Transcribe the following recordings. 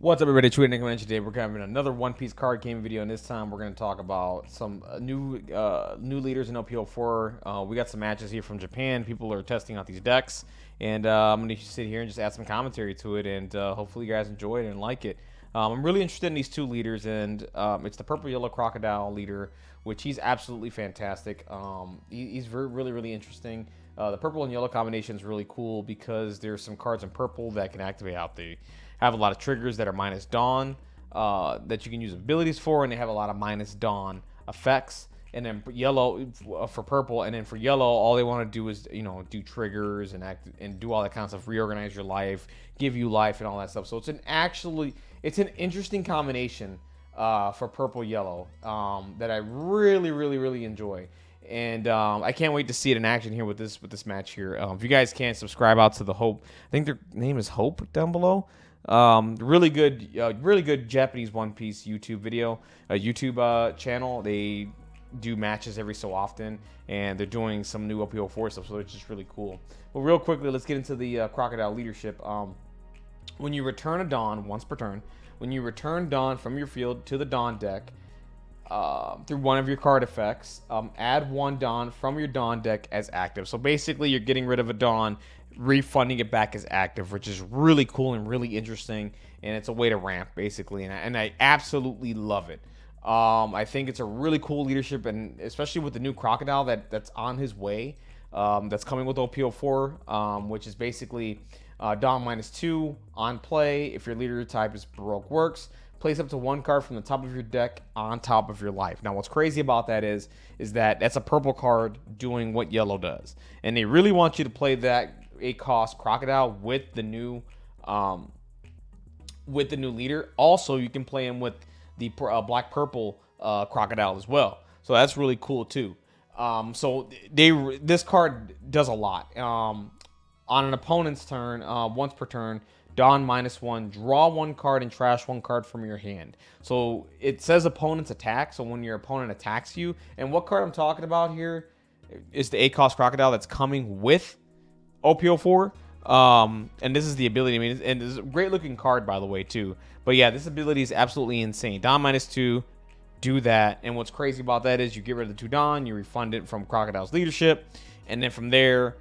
What's up, everybody? Tweeting Nick today. We're having another One Piece card game video, and this time we're going to talk about some new leaders in Op04. We got some matches here from Japan. People are testing out these decks, and I'm going to sit here and just add some commentary to it, and hopefully you guys enjoy it and like it. I'm really interested in these two leaders, and it's the Purple Yellow Crocodile leader, which he's absolutely fantastic. He's really interesting. The purple and yellow combination is really cool because there's some cards in purple that can activate out the have a lot of triggers that are minus Dawn that you can use abilities for, and they have a lot of minus Dawn effects. And then yellow for purple, and then for yellow, all they want to do is do triggers and act and do all that kind of stuff, reorganize your life, give you life, and all that stuff. So it's an interesting combination for purple yellow that I really enjoy. And I can't wait to see it in action here with this match here. If you guys can, subscribe out to the Hope. I think their name is Hope down below. Really good Japanese One Piece YouTube video, YouTube channel. They do matches every so often, and they're doing some new Op04 stuff, so it's just really cool. But real quickly, let's get into the Crocodile leadership. When you return a Dawn once per turn, when you return Dawn from your field to the Dawn deck, through one of your card effects, add one Dawn from your Dawn deck as active. So basically, you're getting rid of a Dawn, refunding it back as active, which is really cool and really interesting, and it's a way to ramp, basically, and I absolutely love it. I think it's a really cool leadership, and especially with the new Crocodile that's on his way, that's coming with Op04, which is basically Dawn -2 on play. If your leader type is Baroque Works, place up to one card from the top of your deck on top of your life. Now, what's crazy about that is that that's a purple card doing what yellow does, and they really want you to play that 8-cost Crocodile with the new leader. Also, you can play him with the black purple Crocodile as well, so that's really cool too. So this card does a lot. On an opponent's turn, once per turn, Dawn -1, draw one card and trash one card from your hand. So it says opponent's attack, so when your opponent attacks you, and what card I'm talking about here is the 8-cost Crocodile that's coming with Op04. And this is the ability, I mean, and it's a great looking card, by the way, too. But yeah, this ability is absolutely insane. Dawn -2, do that, and what's crazy about that is you get rid of the 2 Dawn, you refund it from Crocodile's leadership, and then from there,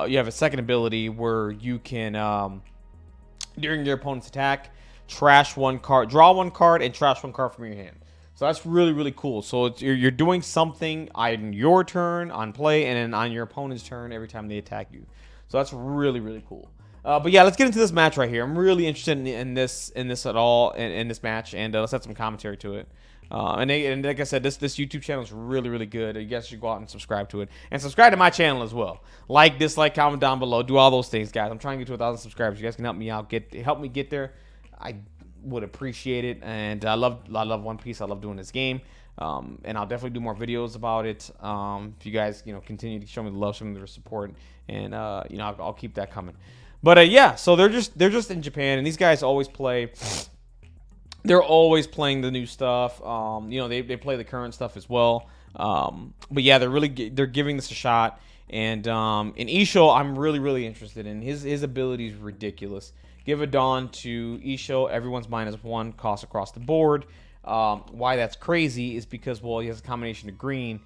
you have a second ability where you can, during your opponent's attack, trash one card, draw one card, and trash one card from your hand. So that's really cool. So you're doing something on your turn on play, and then on your opponent's turn every time they attack you. So that's really cool. But yeah, let's get into this match right here. I'm really interested in this at all in this match, and let's have some commentary to it. And like I said, this YouTube channel is really good. You guys should go out and subscribe to it, and subscribe to my channel as well. Like, dislike, comment down below, do all those things, guys. I'm trying to get to 1,000 subscribers. You guys can help me out, help me get there. I would appreciate it, and I love One Piece. I love doing this game, and I'll definitely do more videos about it. If you guys continue to show me the love, show me the support, and I'll keep that coming. But yeah, so they're just in Japan, and these guys always play. They're always playing the new stuff. They play the current stuff as well. But yeah, they're giving this a shot. And in Issho, I'm really interested in his ability is ridiculous. Give a Dawn to Issho, everyone's -1 cost across the board. Why that's crazy is because, well, he has a combination of green.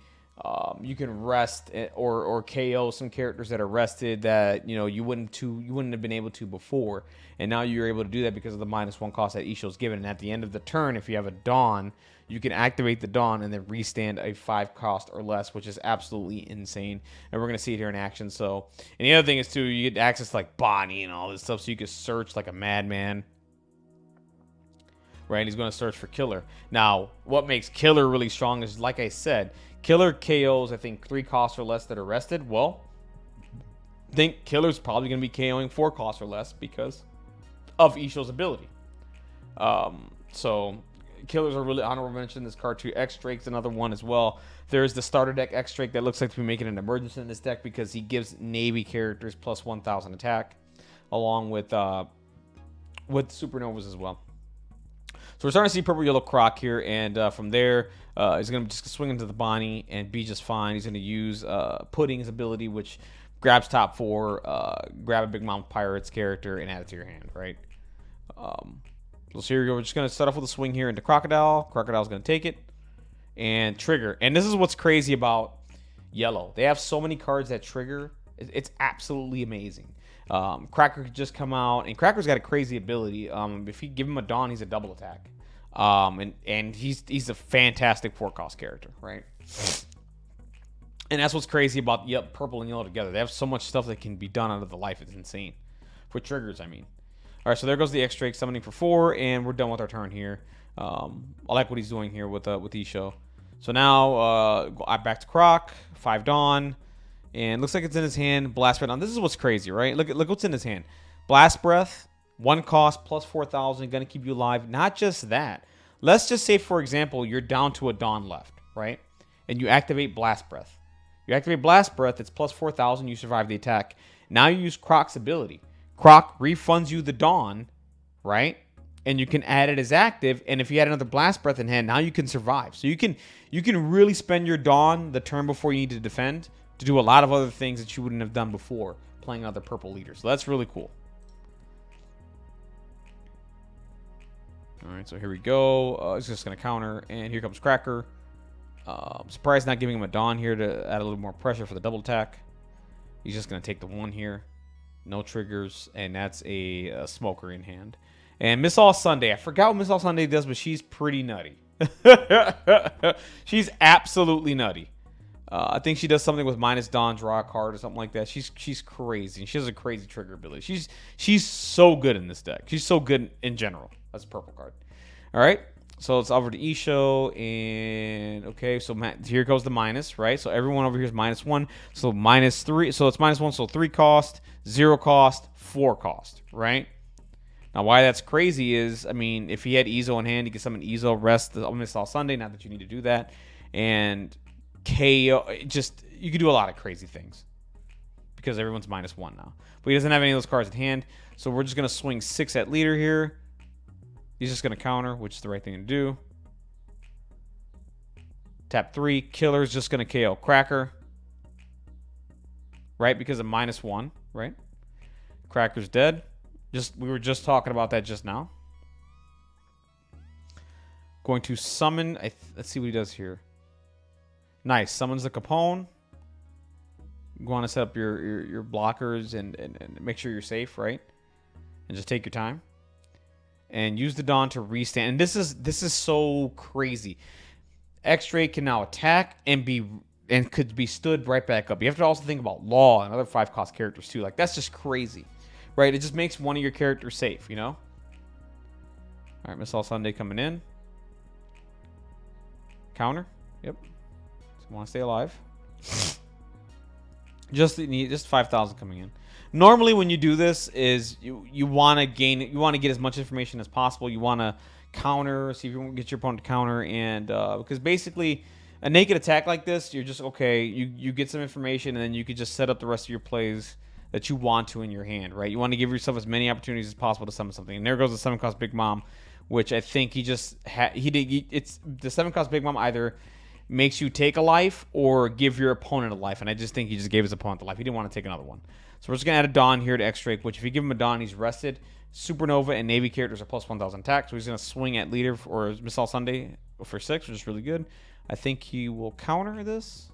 You can rest or KO some characters that are rested that you wouldn't have been able to before, and now you're able to do that because of the -1 cost that Issho's given. And at the end of the turn, if you have a Dawn, you can activate the Dawn and then restand a 5-cost or less, which is absolutely insane. And we're gonna see it here in action. So, and the other thing is too, you get access to like Bonnie and all this stuff, so you can search like a madman. Right, he's going to search for Killer. Now, what makes Killer really strong is, like I said, Killer KOs, I think, 3 costs or less that are rested. Well, I think Killer's probably going to be KOing 4 costs or less because of Issho's ability. So, Killers are really honorable mention. This card 2 X-Drake's another one as well. There's the starter deck X-Drake that looks like to be making an emergence in this deck because he gives Navy characters plus 1,000 attack, along with Supernovas as well. So we're starting to see Purple Yellow Croc here, and from there, he's going to just swing into the Bonnie and be just fine. He's going to use Pudding's ability, which grabs top 4, grab a Big Mama Pirates character, and add it to your hand, right? So here we go. We're just going to start off with a swing here into Crocodile. Crocodile's going to take it. And trigger. And this is what's crazy about Yellow. They have so many cards that trigger. It's absolutely amazing. Cracker could just come out. And Cracker's got a crazy ability. If you give him a Dawn, he's a double attack. And he's a fantastic 4-cost character, right? And that's what's crazy about purple and yellow together. They have so much stuff that can be done out of the life. It's insane. For triggers, I mean. All right, so there goes the X-Drake summoning for 4, and we're done with our turn here. I like what he's doing here with Issho. So now back to Croc, 5 Dawn, and looks like it's in his hand. Blast Breath. Now this is what's crazy, right? Look what's in his hand. Blast Breath, 1 cost plus 4,000, gonna keep you alive. Not just that. Let's just say, for example, you're down to a Dawn left, right? And you activate Blast Breath. You activate Blast Breath, it's plus 4,000, you survive the attack. Now you use Croc's ability. Croc refunds you the Dawn, right? And you can add it as active, and if you had another Blast Breath in hand, now you can survive. So you can really spend your Dawn the turn before you need to defend to do a lot of other things that you wouldn't have done before playing other purple leaders. So that's really cool. All right, so here we go. It's just going to counter, and here comes Cracker. I'm surprised not giving him a Dawn here to add a little more pressure for the double attack. He's just going to take the 1 here. No triggers, and that's a smoker in hand. And Miss All Sunday. I forgot what Miss All Sunday does, but she's pretty nutty. She's absolutely nutty. I think she does something with minus Dawn, draw a card or something like that. She's crazy. She has a crazy trigger ability. She's so good in this deck. She's so good in general. That's a purple card. All right. So it's over to Issho, and okay, so here goes the minus, right? So everyone over here is -1, so -3, so it's -1, so 3 cost, 0 cost, 4 cost, right? Now, why that's crazy is, I mean, if he had Izzo in hand, he could summon Izzo, rest the Miss All Sunday, not that you need to do that, and KO, you could do a lot of crazy things because everyone's -1 now. But he doesn't have any of those cards at hand, so we're just going to swing 6 at leader here. He's just going to counter, which is the right thing to do. Tap 3. Killer's just going to KO Cracker. Right? Because of -1. Right? Cracker's dead. We were just talking about that just now. Going to summon. Let's see what he does here. Nice. Summons the Capone. You want to set up your blockers and make sure you're safe, right? And just take your time. And use the Dawn to restand. And this is so crazy. X-Ray can now attack and could be stood right back up. You have to also think about Law and other 5-cost characters too. Like, that's just crazy, right? It just makes one of your characters safe, you know. All right, Miss All Sunday coming in. Counter. Yep. Just want to stay alive. Just 5,000 coming in. Normally, when you do this, is you want to get as much information as possible. You want to counter, see if you can get your opponent to counter, and because basically a naked attack like this, you're just okay. You get some information, and then you could just set up the rest of your plays that you want to in your hand, right? You want to give yourself as many opportunities as possible to summon something. And there goes the 7-cost Big Mom, which I think it's the 7-cost Big Mom either makes you take a life or give your opponent a life, and I just think he just gave his opponent a life. He didn't want to take another one. So we're just going to add a Dawn here to X-Drake, which if you give him a Dawn, he's rested. Supernova and Navy characters are plus 1,000 attack, so he's going to swing at leader or Miss All Sunday for 6, which is really good. I think he will counter this.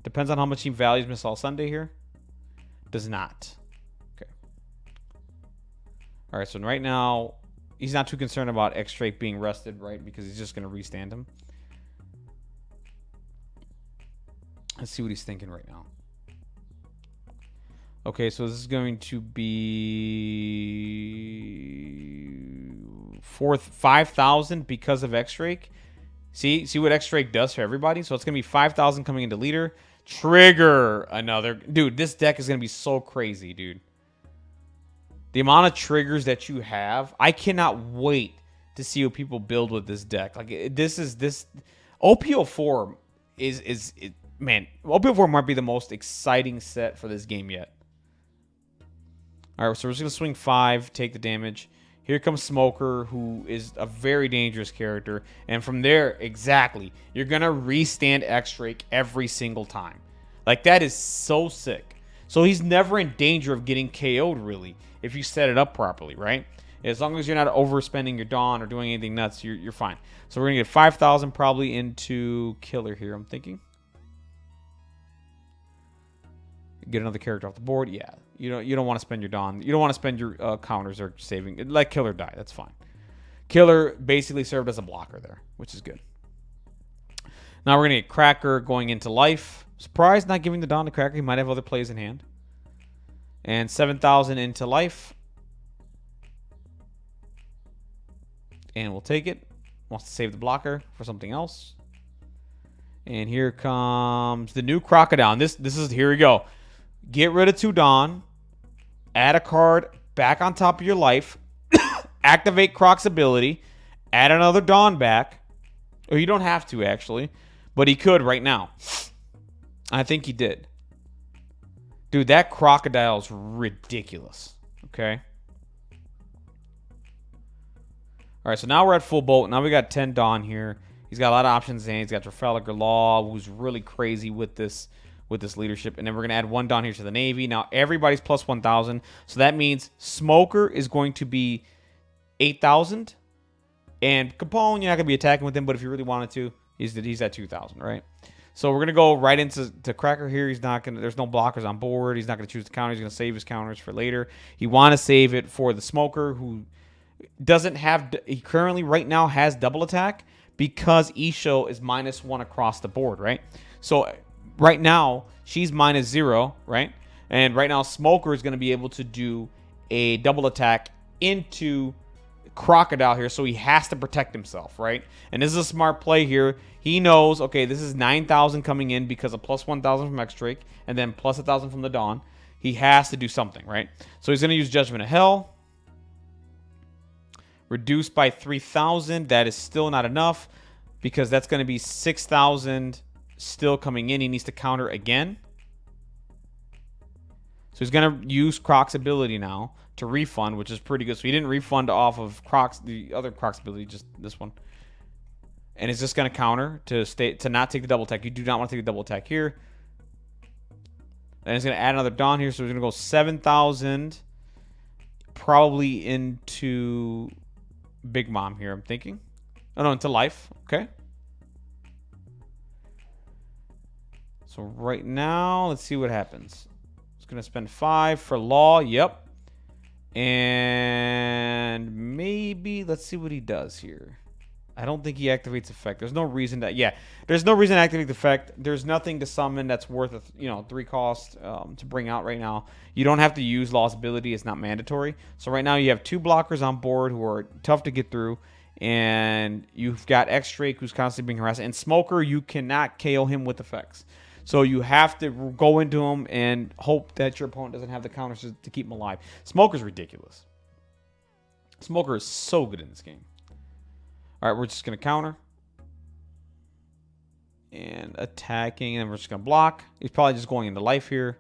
Depends on how much he values Miss All Sunday here. Does not. Okay. All right, so right now, he's not too concerned about X-Drake being rested, right, because he's just going to restand him. Let's see what he's thinking right now. Okay, so this is going to be 5,000 because of X-Drake. See what X-Drake does for everybody? So it's going to be 5,000 coming into leader. Trigger another. Dude, this deck is going to be so crazy, dude. The amount of triggers that you have, I cannot wait to see what people build with this deck. Like, this Op04 man, Op04 might be the most exciting set for this game yet. All right, so we're just going to swing 5, take the damage. Here comes Smoker, who is a very dangerous character. And from there, exactly, you're going to restand X-Drake every single time. Like, that is so sick. So he's never in danger of getting KO'd, really, if you set it up properly, right? As long as you're not overspending your Dawn or doing anything nuts, you're fine. So we're gonna get 5,000 probably into Killer here. I'm thinking. Get another character off the board. Yeah, you don't want to spend your Dawn. You don't want to spend your counters or saving. Let Killer die. That's fine. Killer basically served as a blocker there, which is good. Now we're gonna get Cracker going into life. Surprised not giving the Dawn to Cracker. He might have other plays in hand. And 7,000 into life. And we'll take it. Wants to save the blocker for something else. And here comes the new Crocodile. And this is, here we go. Get rid of 2 Dawn. Add a card back on top of your life. Activate Croc's ability. Add another Dawn back. Or you don't have to, actually. But he could right now. I think he did. Dude, that Crocodile is ridiculous. Okay. All right, so now we're at full boat. Now we got 10 Dawn here. He's got a lot of options, and he's got Trafalgar Law, who's really crazy with this leadership. And then we're going to add 1 Dawn here to the Navy. Now everybody's plus 1,000. So that means Smoker is going to be 8,000. And Capone, you're not going to be attacking with him, but if you really wanted to, he's at 2,000, right? So we're going to go right into Cracker here. He's not going to, there's no blockers on board. He's not going to choose the counter. He's going to save his counters for later. He want to save it for the Smoker, who doesn't have, he currently right now has double attack because Issho is -1 across the board, right? So right now she's -0, right? And right now Smoker is going to be able to do a double attack into Crocodile here, so he has to protect himself, right? And this is a smart play here. He knows, okay, this is 9,000 coming in because of plus 1,000 from X-Drake and then plus 1,000 from the Dawn. He has to do something, right? So he's going to use Judgment of Hell. Reduced by 3,000. That is still not enough because that's going to be 6,000 still coming in. He needs to counter again. So he's going to use Croc's ability now to refund, which is pretty good. So he didn't refund off of Croc's, the other Croc's ability, just this one. And it's just going to counter to not take the double attack. You do not want to take the double attack here. And it's going to add another Dawn here. So we're going to go 7,000 probably into Big Mom here, I'm thinking. Oh, no, into life. Okay. So right now, let's see what happens. It's going to spend 5 for Law. Yep. And maybe, let's see what he does here. I don't think he activates effect. There's no reason that, yeah, there's no reason to activate the effect. There's nothing to summon that's worth, 3 cost to bring out right now. You don't have to use Law's ability. It's not mandatory. So right now you have 2 blockers on board who are tough to get through. And you've got X-Drake who's constantly being harassed. And Smoker, you cannot KO him with effects. So you have to go into him and hope that your opponent doesn't have the counters to keep him alive. Smoker's ridiculous. Smoker is so good in this game. All right, we're just going to counter. And attacking, and we're just going to block. He's probably just going into life here.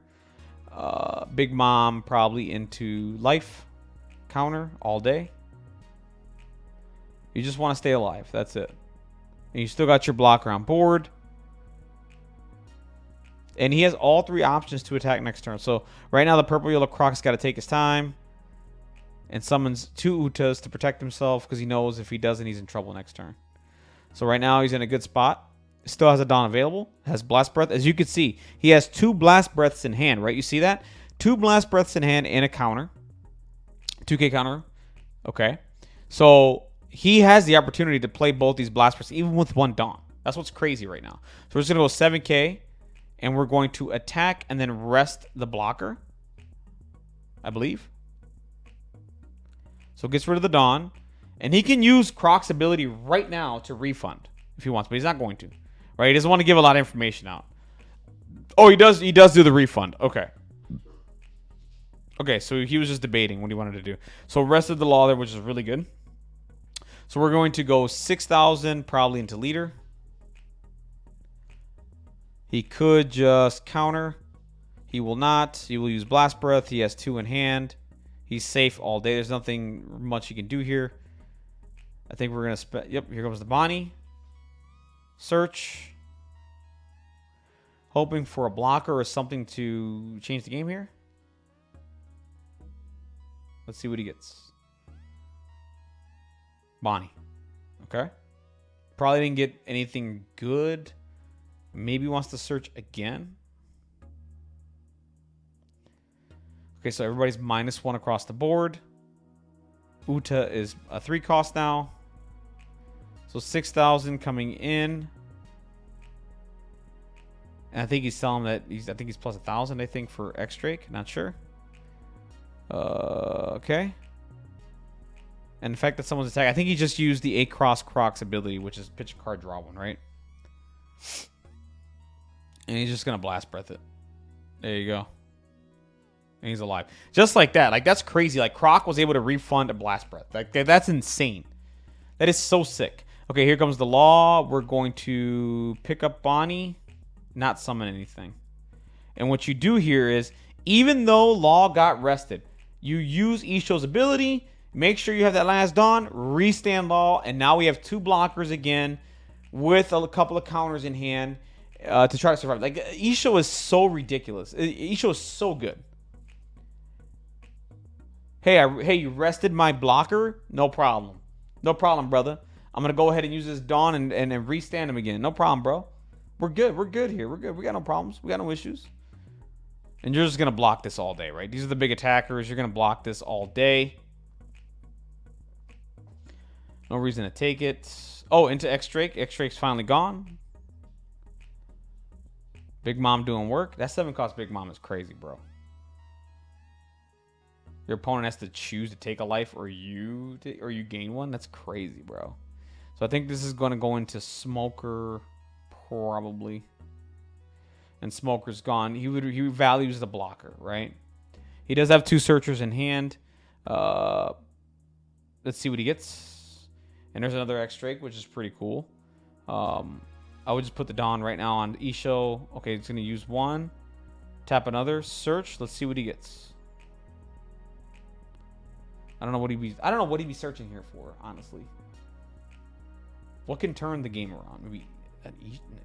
Big Mom probably into life. Counter all day. You just want to stay alive. That's it. And you still got your blocker on board. And he has all 3 options to attack next turn. So right now the purple yellow Croc's got to take his time. And summons 2 Utas to protect himself because he knows if he doesn't, he's in trouble next turn. So right now he's in a good spot. Still has a Dawn available. Has Blast Breath. As you can see, he has 2 Blast Breaths in hand, right? You see that? 2 Blast Breaths in hand and a counter. 2K counter. Okay. So he has the opportunity to play both these Blast Breaths even with 1 Dawn. That's what's crazy right now. So we're just going to go 7K. And we're going to attack and then rest the blocker, I believe. So gets rid of the Dawn. And he can use Croc's ability right now to refund if he wants, but he's not going to. Right? He doesn't want to give a lot of information out. Oh, he does do the refund. Okay. Okay, so he was just debating what he wanted to do. So rest of the law there, which is really good. So we're going to go 6,000 probably into leader. He could just counter. He will not. He will use Blast Breath. He has 2 in hand. He's safe all day. There's nothing much he can do here. I think we're going to spend... Yep, here comes the Bonnie. Search. Hoping for a blocker or something to change the game here. Let's see what he gets. Bonnie. Okay. Probably didn't get anything good. Maybe wants to search again. Okay, so everybody's -1 across the board. Uta is a 3 cost now. So 6,000 coming in. And I think he's telling that I think he's plus 1,000, I think, for X Drake. Not sure. Okay. And the fact that someone's attacking, I think he just used the A-Cross Crocs ability, which is pitch a card, draw one, right? And he's just gonna blast breath it. There you go. And he's alive. Just like that. Like, that's crazy. Like, Croc was able to refund a blast breath. Like, that's insane. That is so sick. Okay, here comes the law. We're going to pick up Bonnie, not summon anything. And what you do here is, even though Law got rested, you use Issho's ability, make sure you have that last Dawn, restand Law, and now we have 2 blockers again with a couple of counters in hand to try to survive. Like, Issho is so ridiculous. Issho is so good. Hey, you rested my blocker? No problem. No problem, brother. I'm going to go ahead and use this Dawn and restand him again. No problem, bro. We're good. We're good here. We're good. We got no problems. We got no issues. And you're just going to block this all day, right? These are the big attackers. You're going to block this all day. No reason to take it. Oh, into X Drake. X Drake's finally gone. Big Mom doing work. That 7 cost Big Mom is crazy, bro. Your opponent has to choose to take a life or you gain one. That's crazy, bro. So I think this is going to go into Smoker probably. And Smoker's gone. He values the blocker, right? He does have 2 searchers in hand. Let's see what he gets. And there's another X Drake, which is pretty cool. I would just put the Dawn right now on Issho. Okay, it's going to use 1. Tap another. Search. Let's see what he gets. I don't know what he'd be searching here for, honestly. What can turn the game around? Maybe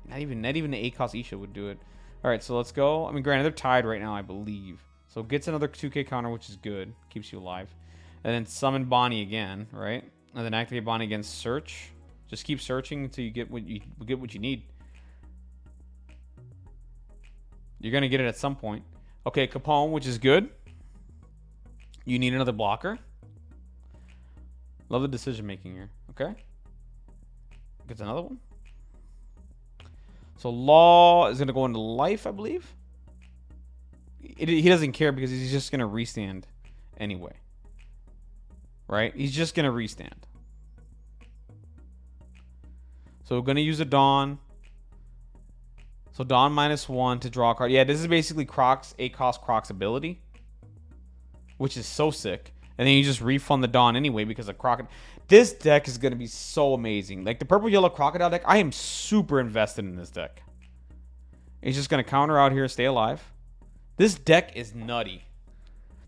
not even the A-cost Issho would do it. All right, so let's go. I mean, granted, they're tied right now, I believe. So gets another 2K counter, which is good. Keeps you alive. And then summon Bonnie again, right? And then activate Bonnie again. Search. Just keep searching until you get what you need. You're gonna get it at some point. Okay, Capone, which is good. You need another blocker. Love the decision making here. Okay. Gets another one. So Law is gonna go into life, I believe. He doesn't care because he's just gonna restand anyway. Right? He's just gonna restand. So we're gonna use a Dawn. So Dawn -1 to draw a card. Yeah, this is basically Croc's A-cost Croc's ability, which is so sick. And then you just refund the Dawn anyway because of Crocodile. This deck is going to be so amazing. Like the purple-yellow Crocodile deck, I am super invested in this deck. He's just going to counter out here, stay alive. This deck is nutty.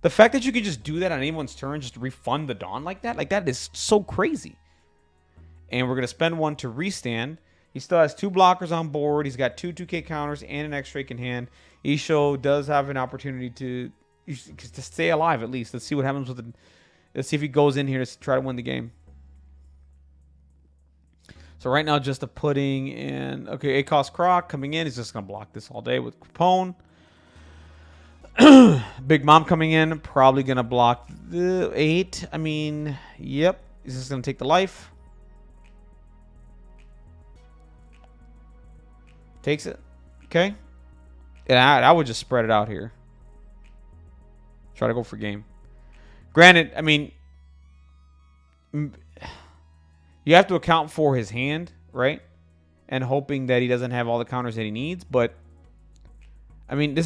The fact that you can just do that on anyone's turn, just refund the Dawn like that is so crazy. And we're going to spend 1 to restand. He still has 2 blockers on board. He's got 2 2K counters and an X Drake in hand. Issho does have an opportunity to stay alive at least. Let's see what happens with it. Let's see if he goes in here to try to win the game. So right now, just a pudding in. Okay, A-cost Croc coming in. He's just going to block this all day with Capone. Big Mom coming in. Probably going to block the 8. I mean, yep. He's just going to take the life. Takes it. Okay. And I would just spread it out here. Try to go for game. Granted, I mean, you have to account for his hand, right? And hoping that he doesn't have all the counters that he needs. But, I mean,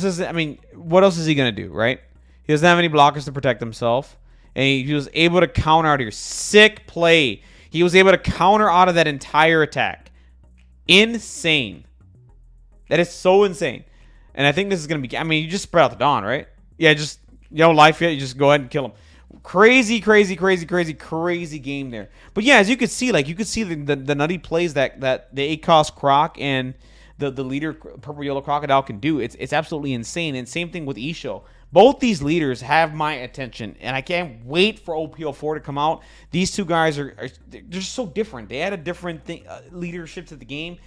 what else is he going to do, right? He doesn't have any blockers to protect himself. And he was able to counter out here. Sick play. He was able to counter out of that entire attack. Insane. That is so insane. And I think this is going to be... I mean, you just spread out the Dawn, right? Yeah, just... life yet. You just go ahead and kill him. Crazy game there. But yeah, as you could see, like you could see the nutty plays that the A-cost Croc and the leader purple-yellow Crocodile can do. It's absolutely insane. And same thing with Issho. Both these leaders have my attention, and I can't wait for OP04 to come out. These two guys they're just so different. They add a different leadership to the game,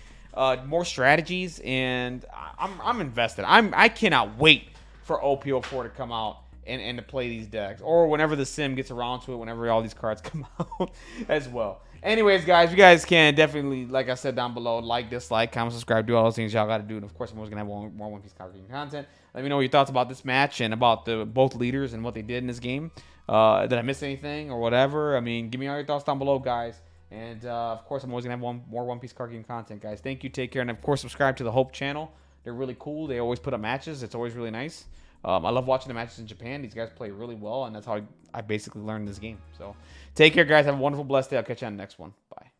more strategies, and I'm invested. I cannot wait for OP04 to come out and to play these decks, or whenever the sim gets around to it, whenever all these cards come out as well. Anyways, guys, you guys can definitely, like I said down below, like, dislike, comment, subscribe, do all those things y'all got to do. And, of course, I'm always going to have more One Piece card content. Let me know what your thoughts about this match and about both leaders and what they did in this game. Did I miss anything or whatever? I mean, give me all your thoughts down below, guys. And, of course, I'm always going to have more One Piece card game content, guys. Thank you. Take care. And, of course, subscribe to the Hope channel. They're really cool. They always put up matches. It's always really nice. I love watching the matches in Japan. These guys play really well, and that's how I basically learned this game. So take care, guys. Have a wonderful, blessed day. I'll catch you on the next one. Bye.